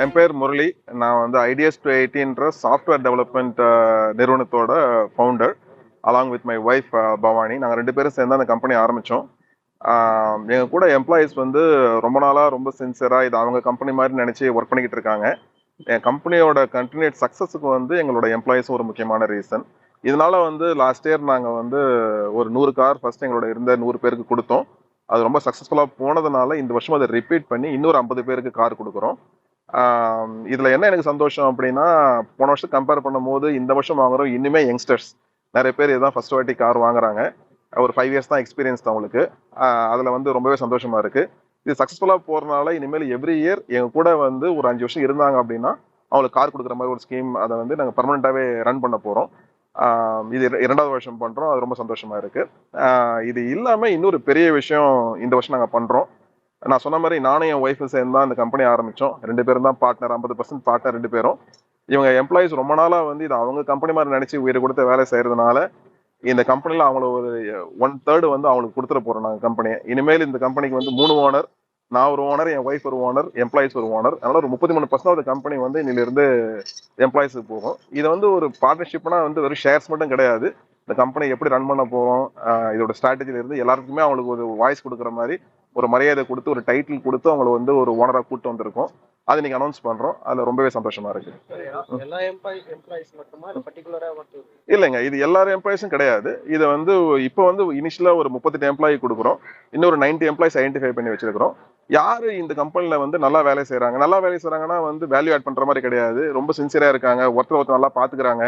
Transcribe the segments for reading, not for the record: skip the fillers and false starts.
என் பேர் முரளி. நான் வந்து ஐடியாஸ் டு எயிட்டின்ற சாஃப்ட்வேர் டெவலப்மெண்ட் நிறுவனத்தோட founder along with my wife Bhavani. நாங்கள் 2 பேரும் சேர்ந்து அந்த கம்பெனி ஆரம்பித்தோம். எங்கள் கூட எம்ப்ளாயீஸ் வந்து ரொம்ப நாளாக ரொம்ப சின்சியராக இது அவங்க கம்பெனி மாதிரி நினச்சி ஒர்க் பண்ணிக்கிட்டு இருக்காங்க. என் கம்பெனியோட கண்டினியூட் சக்ஸஸுக்கு வந்து எங்களோட எம்ப்ளாயீஸும் ஒரு முக்கியமான ரீசன். இதனால வந்து லாஸ்ட் இயர் நாங்கள் வந்து ஒரு 100 கார் ஃபர்ஸ்ட் எங்களோட இருந்த 100 பேருக்கு கொடுத்தோம். அது ரொம்ப சக்ஸஸ்ஃபுல்லாக போனதுனால இந்த வருஷம் அதை ரிப்பீட் பண்ணி இன்னொரு 50 பேருக்கு கார் கொடுக்குறோம். இதுல என்ன எனக்கு சந்தோஷம் அப்படின்னா, போன வருஷம் கம்பேர் பண்ணும்போது இந்த வருஷம் வாங்குறோம் இனிமே யங்ஸ்டர்ஸ் நிறைய பேர் இதான் ஃபர்ஸ்ட் வாட்டி கார் வாங்குறாங்க. ஒரு 5 இயர்ஸ் தான் எக்ஸ்பீரியன்ஸ் தான் அவங்களுக்கு. அதுல வந்து ரொம்பவே சந்தோஷமா இருக்கு. இது சக்ஸஸ்ஃபுல்லா போறதுனால இனிமேல் எவ்ரி இயர் எங்க கூட வந்து ஒரு 5 வருஷம் இருந்தாங்க அப்படின்னா அவங்களுக்கு கார் கொடுக்குற மாதிரி ஒரு ஸ்கீம் அதை வந்து நாங்கள் பர்மனெண்டாவே ரன் பண்ண போறோம். இது 2வது வருஷம் பண்றோம். அது ரொம்ப சந்தோஷமா இருக்கு. இது இல்லாம இன்னொரு பெரிய விஷயம் இந்த வருஷம் நாங்க பண்றோம். நான் சொன்ன மாதிரி நானும் என் ஒய்ஃபும் சேர்ந்து தான் இந்த கம்பெனி ஆரம்பிச்சோம். 2 பேரும் தான் பார்ட்னர், 50% பார்ட்னர் 2 பேரும். இவங்க எம்ப்ளாயிஸ் ரொம்ப நாளா வந்து இது அவங்க கம்பெனி மாதிரி நினைச்சு உயிரை கொடுத்து வேலை செய்யறதுனால இந்த கம்பெனில அவங்கள ஒரு 1/3 வந்து அவங்களுக்கு கொடுத்துட போறோம் நாங்க கம்பெனியை. இனிமேல் இந்த கம்பெனிக்கு வந்து 3 ஓனர், நான் ஒரு ஓனர், என் ஒய்ஃப் ஒரு ஓனர், எம்ப்ளாயிஸ் ஒரு ஓனர். அதனால ஒரு 33% கம்பெனி வந்து இன்னிலிருந்து எம்ப்ளாயிஸுக்கு போகும். இது வந்து ஒரு பார்ட்னர்ஷிப்னா வந்து வெறும் ஷேர்ஸ் மட்டும் கிடையாது. இந்த கம்பெனி எப்படி ரன் பண்ண போறோம், இதோட ஸ்ட்ராட்டஜில இருந்து எல்லாருக்குமே அவங்களுக்கு ஒரு வாய்ஸ் கொடுக்குற மாதிரி ஒரு மரியாதை கொடுத்து ஒரு டைட்டில் கொடுத்து அவங்களை வந்து ஒரு ஓனரா கூட்டு வந்திருக்கோம். அது நீங்க அனௌன்ஸ் பண்றோம். அதுல ரொம்பவே சந்தோஷமா இருக்கு. எல்லா எம்ப்ளாயிஸ் மட்டுமா இல்ல பர்టిక్యులரா மட்டும்? இல்லைங்க, இது எல்லாரும் எம்ப்ளாயிஸும் கிடையாது. இதை வந்து இப்போ வந்து இனிஷியலா ஒரு 38 எம்ப்ளாயி கொடுக்குறோம். இன்னொரு 90 எம்ப்ளாயிஸ் ஐடென்டிஃபை பண்ணி வச்சிருக்கிறோம். யாரு இந்த கம்பெனில வந்து நல்லா வேலை செய்யறாங்க, நல்லா வேலை செய்யறாங்கன்னா வந்து வேல்யூ ஆட் பண்ற மாதிரி கிடையாது, ரொம்ப சின்சியரா இருக்காங்க, ஒருத்தர் நல்லா பாத்துக்கிறாங்க,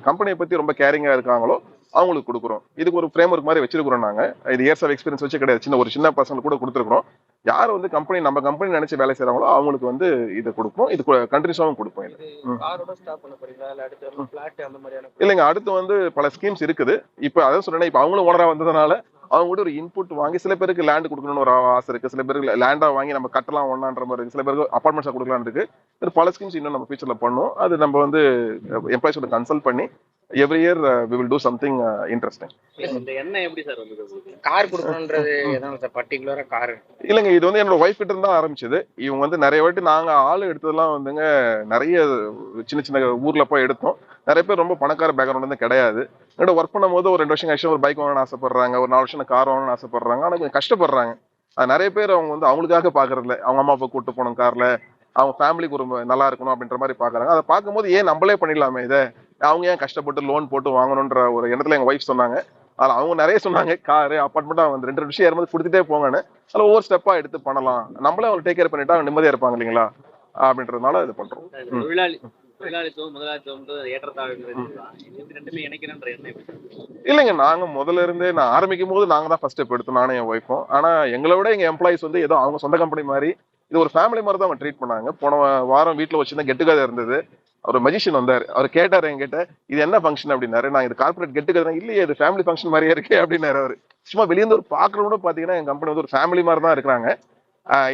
கம்பெனியை பத்தி ரொம்ப கேரிங்கா இருக்காங்களோ அவங்களுக்கு கொடுக்குறோம். இதுக்கு ஒரு ஃப்ரேம் ஒர்க் மாதிரி வச்சிருக்கிறோம் நாங்க. இது இயர்ஸ் ஆஃப் எக்ஸ்பீரியன்ஸ் வச்சு கிடையாது, சின்ன பர்சன் கூட கொடுத்துருக்கோம். யார் வந்து நம்ம கம்பெனி நினைச்சு வேலை செய்யறாங்களோ அவங்களுக்கு வந்து இதை கொடுப்போம். இது கண்ட்ரிஸாவும் கொடுப்போம். இல்லைங்க, அடுத்து வந்து பல ஸ்கீம்ஸ் இருக்குது. இப்ப அதான் சொன்னேன், இப்ப அவங்களும் ஓனரா வந்ததுனால அவங்க கூட ஒரு இன்புட் வாங்கி, சில பேருக்கு லேண்ட் கொடுக்கணும்னு ஒரு ஆசை இருக்கு, சில பேருக்கு லேண்டா வாங்கி நம்ம கட்டலாம் ஒண்ணான்ற மாதிரி இருக்கு, சில பேருக்கு அபார்ட்மெண்ட்ஸா கொடுக்கலாம் இருக்கு. பல ஸ்கீம்ஸ் இன்னும் நம்ம ஃபியூச்சர்ல பண்ணுவோம். அது நம்ம வந்து எம்ப்ளாயிஸோட கன்சல்ட் பண்ணி every year we will do something interesting. இந்த எண்ணம் எப்படி சார் வந்தது? கார் கொடுக்கணும்ன்றது எதனால சார் பர்టిక్యులரா கார்? இல்லைங்க, இது வந்து என்னோட ஒய்ஃப் கிட்ட இருந்தா ஆரம்பிச்சது. இவங்க வந்து நிறைய வாட்டி நாங்க ஆளு எடுத்ததெல்லாம் வந்துங்க நிறைய சின்ன ஊர்ல போய் எடுத்தோம். நிறைய பேர் ரொம்ப பணக்கார பேக்ரவுண்ட் வந்து கிடையாது. என்னோட ஒர்க் பண்ணும்போது ஒரு 2 வருஷம் கழிச்சு ஒரு பைக் வாங்கணும்னு ஆசைப்படுறாங்க, ஒரு 4 வருஷம் கார் வாங்கணும்னு ஆசைப்படுறாங்க. ஆனா கொஞ்சம் கஷ்டப்படுறாங்க. அது நிறைய பேர் அவங்க வந்து அவங்களுக்காக பாக்குறது இல்லை, அவங்க அம்மா அப்பா கூட்டு போகணும் கார்ல, அவங்க ஃபேமிலிக்கு ஒரு நல்லா இருக்கணும் அப்படின்ற மாதிரி பாக்குறாங்க. அதை பார்க்கும்போது ஏன் நம்மளே பண்ணிடலாமே இதை, அவங்க ஏன் கஷ்டப்பட்டு லோன் போட்டு வாங்கணுன்ற ஒரு எண்ணத்துல எங்க ஒய்ஃப் சொன்னாங்க. அதுல அவங்க நிறைய சொன்னாங்க, காரு அப்பார்ட்மெண்ட்டா வந்து 2 விஷயம் ஏறும்போது கொடுத்துட்டே போங்கன்னு. அதுல ஒவ்வொரு ஸ்டெப்பா எடுத்து பண்ணலாம், நம்மளே அவங்க டேக் கேர் பண்ணிட்டா நிம்மதியா இருப்பாங்க இல்லைங்களா அப்படின்றதுனால இது பண்றோம். இல்லைங்க, நாங்க முதல்ல இருந்தே நான் ஆரம்பிக்கும் போது நாங்க தான் ஃபர்ஸ்ட் ஸ்டெப் எடுத்தோம், நானும் என் ஒய்ஃபும். ஆனா எங்களை விட எங்க எம்ப்ளாயிஸ் வந்து ஏதோ அவங்க சொந்த கம்பெனி மாதிரி இது ஒரு ஃபேமிலி மாதிரி தான் அவங்க ட்ரீட் பண்ணாங்க. போன வாரம் வீட்டுல ஒரு சின்ன கெட்டுகதை இருந்தது. ஒரு மஜிஷியன் வந்தாரு. அவர் கேட்டாரு என்கிட்ட, இது என்ன ஃபங்க்ஷன் அப்படின்னாரு. நான் இது கார்பரேட் கெட்டுகதை இல்லையே, இது ஃபேமிலி ஃபங்க்ஷன் மாதிரியே இருக்கே அப்படின்னாரு அவரு. சும்மா வெளியிருந்து ஒரு பாக்குறவங்க பாத்தீங்கன்னா என் கம்பெனி வந்து ஒரு ஃபேமிலி மாதிரி தான் இருக்கிறாங்க.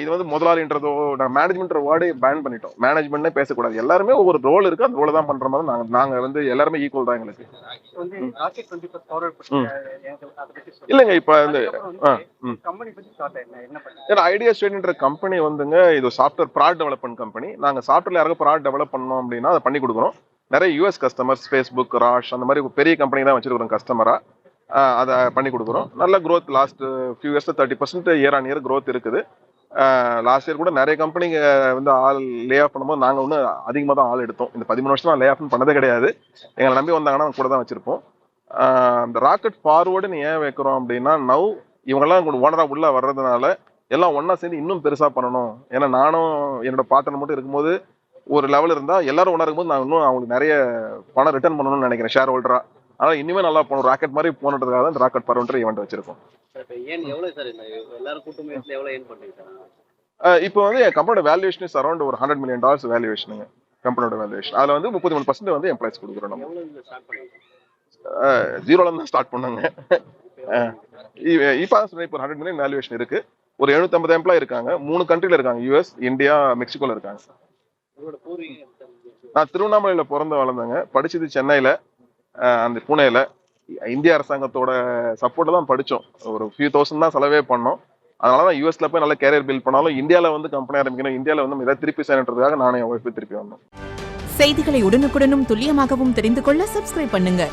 இது வந்து முதலாளின்றதோ நான் மேனேஜ்மெண்ட் வேர்டே பேன் பண்ணிட்டோம். மேனேஜ்மெண்ட்னே பேசக்கூடாது, எல்லாருமே ஒவ்வொரு ரோல் இருக்கு, அந்த ரோலை தான் பண்ற மாதிரி நாங்க வந்து எல்லாருமே ஈக்குவல் தான் எங்களுக்கு. இல்லைங்க, இப்ப இந்த ஐடியா ஸ்டேட்ன்ற கம்பெனி வந்துங்க இது சாஃப்ட்வேர் ப்ராடக்ட் டெவலப்மெண்ட் கம்பெனி. நாங்க சாஃப்ட்வேர்ல யாராவது ப்ராடக்ட் டெவலப் பண்ணோம் அப்படின்னா அதை பண்ணி கொடுக்குறோம். நிறைய யூஎஸ் கஸ்டமர்ஸ், ஃபேஸ்புக், ராஷ் அந்த மாதிரி பெரிய கம்பெனி தான் வச்சிருக்கிறோம் கஸ்டமரா. அதை பண்ணி கொடுக்குறோம். நல்ல growth last few years 30% year on year growth இருக்குது. லாஸ்ட் இயர் கூட நிறைய கம்பெனிங்க வந்து ஆள் லே ஆஃப் பண்ணும்போது நாங்கள் இன்னும் அதிகமாக தான் ஆள் எடுத்தோம். இந்த 13 வருஷம் லே ஆஃப் பண்ணதே கிடையாது. எங்களை நம்பி வந்தாங்கன்னா கூட தான் வச்சிருப்போம். இந்த ராக்கெட் ஃபார்வர்டுன்னு ஏன் வைக்கிறோம் அப்படின்னா, நவ் இவங்கெல்லாம் ஓனரா உள்ள வர்றதுனால எல்லாம் ஒன்னா சேர்ந்து இன்னும் பெருசா பண்ணணும். ஏன்னா நானும் என்னோட பார்ட்னர் மட்டும் இருக்கும்போது ஒரு லெவல் இருந்தா எல்லாரும் ஒன்றா இருக்கும்போது நான் இன்னும் அவங்களுக்கு நிறைய பணம் ரிட்டர்ன் பண்ணணும்னு நினைக்கிறேன் ஷேர் ஹோல்டரா. அதனால இனிமே நல்லா போகணும், ராக்கெட் மாதிரி போனதுக்காக தான் இந்த ராக்கெட் பரவன்ற ஈவெண்ட் வச்சிருக்கோம். இப்போ வந்து என் கம்பெனியோட வேல்யூவேஷன் இஸ் அரௌண்ட் ஒரு $100 million வேல்யூவேஷனுங்க. கம்பெனியோட வேல்யூவேஷன் அதுல வந்து 33% வந்து எம்ப்ளாய்ஸ் கொடுக்குறோம். நம்ம ஜீரோல தான் ஸ்டார்ட் பண்ணாங்க. இப்போ இப்போ 100 million வேல்யூவேஷன் இருக்கு. ஒரு 750 எம்ப்ளாய் இருக்காங்க. 3 கண்ட்ரில இருக்காங்க, யூஎஸ், இந்தியா, மெக்சிகோல இருக்காங்க. நான் திருவண்ணாமலையில பிறந்து வளர்ந்தேங்க. படிச்சது சென்னையில, அந்த புனேல. இந்திய அரசாங்கத்தோட சப்போர்ட்ல தான் படிச்சோம். ஒரு ஃபியூ தௌசண்ட் தான் செலவே பண்ணோம். அதனால தான் யூஎஸ்ல போய் நல்ல கேரியர் பில்ட் பண்ணாலும் இந்தியாவில் வந்து கம்பெனி ஆரம்பிக்கணும், இந்தியாவில் வந்து ஏதாவது திருப்பி செய்யணுன்றதுக்காக நானும் என் ஒய்ஃபு திருப்பி வந்தோம். செய்திகளை உடனுக்குடனும் துல்லியமாகவும் தெரிந்து கொள்ள சப்ஸ்கிரைப் பண்ணுங்க.